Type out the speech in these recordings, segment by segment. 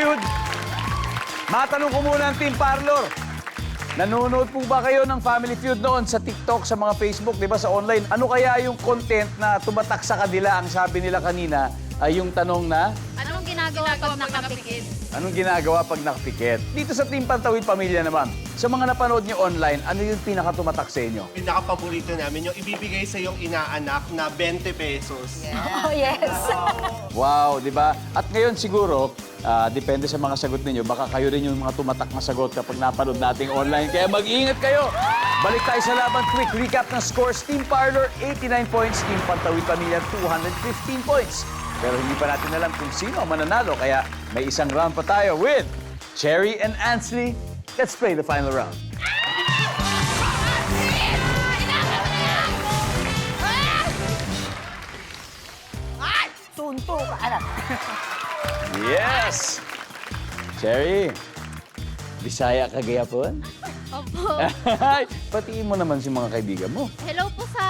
Feud. Matanong ko muna ang Team Parlor. Nanonood po ba kayo ng Family Feud noon sa TikTok, sa mga Facebook, di ba, sa online? Ano kaya yung content na tumatak sa kanila? Ang sabi nila kanina ay yung tanong na, Anong ginagawa pag nakapikit? anong ginagawa pag nakapikit? Dito sa Team Pantawid Pamilya naman, sa mga napanood nyo online, ano yung pinakatumatak sa inyo? Pinaka-paborito namin yung ibibigay sa yung inaanak na 20 pesos. Oh, yes. Wow, di ba? At ngayon siguro, depende sa mga sagot ninyo, baka kayo rin yung mga tumatak na sagot kapag napanood nating online. Kaya mag-iingat kayo! Balik tayo sa laban. Quick recap ng scores. Team Parlor, 89 points. Team Pantawid Pamilya, 215 points. Pero hindi pa natin alam kung sino ang mananalo. Kaya may isang round pa tayo with Cherry and Ansley. Let's play the final round. Tunto ka, anak. Yes! Cherry, Bisaya ka gayapon? Opo. Patiin mo naman si mga kaibigan mo. Hello po sa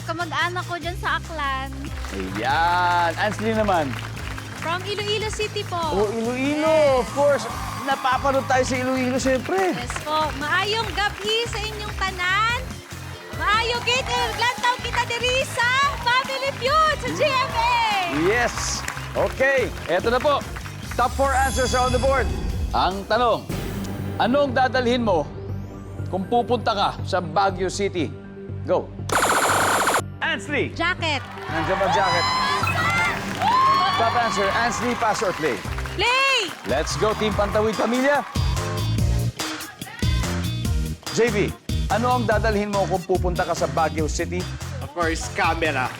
kamag-anak ko dyan sa Aklan. Ayan. Ansley naman. From Iloilo City po. Oh, Iloilo. Of course. Napapanood tayo sa Iloilo, siyempre. Yes po. Maayong gabi sa inyong tanan. Maayong lantaw kita diri sa Family Feud sa GMA. Yes. Okay. Eto na po. Top 4 answers are on the board. Ang tanong, anong dadalhin mo kung pupunta ka sa Baguio City? Go. Ansley. Jacket. Nandiyan ba ang jacket? Top answer, Ansley, pass or play? Play! Let's go, Team Pantawid Pamilya. JB, ano ang dadalhin mo kung pupunta ka sa Baguio City? Of course, camera.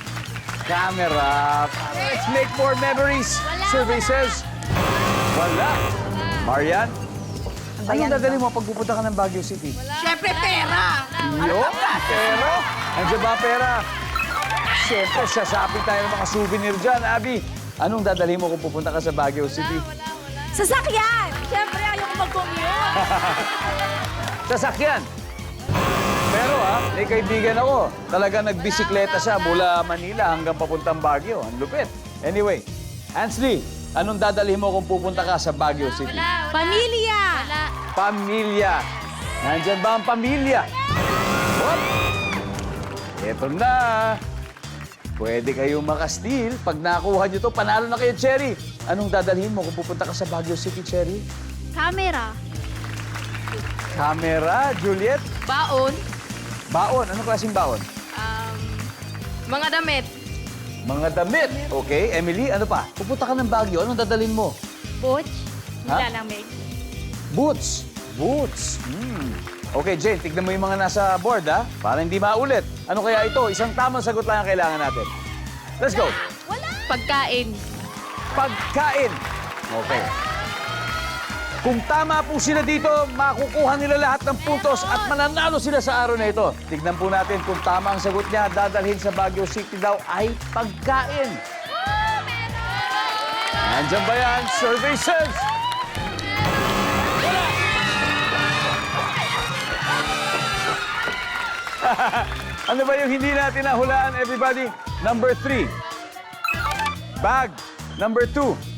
Camera. Let's make more memories. Survey says, wala. Marian, anong dadalhin mo pag pupunta ka ng Baguio City? Siyempre, pera. Yo, pera. Andiyan ba pera? Siyempre, sasapit tayo ng mga souvenir dyan. Abby, anong dadalhin mo kung pupunta ka sa Baguio City? Sasakyan. Siyempre, ayoko mag-commute. Sasakyan. Pero may kaibigan ako. Talaga nagbisikleta siya mula Manila hanggang papuntang Baguio. Ang lupit. Anyway, Ansley, anong dadalhin mo kung pupunta ka sa Baguio City? Pamilya. Wala. Pamilya. Nandyan ba ang pamilya? What? Eto na. Pwede kayong makastil. Pag nakuha nyo to, panalo na kayo, Cherry. Anong dadalhin mo kung pupunta ka sa Baguio City, Cherry? Camera. Camera, Juliet. Baon, Baon. Anong klaseng baon? mga damit, Mga damit. Okay. Emily, ano pa? Pupunta ka ng Baguio, anong dadalhin mo? Butch. Ha? Nilalamig. Boots. Boots. Okay, Jane, tignan mo yung mga nasa board, ha? Para hindi maulit. Ano kaya ito? Isang tamang sagot lang ang kailangan natin. Let's go. pagkain, Pagkain. Okay. Kung tama po sila dito, makukuha nila lahat ng puntos at mananalo sila sa araw na ito. Tignan po natin kung tama ang sagot niya, dadalhin sa Baguio City daw ay pagkain. Nandyan ba yan? Survey says... Ano ba yung hindi natin nahulaan, everybody? Number 3. Bag. Number 2.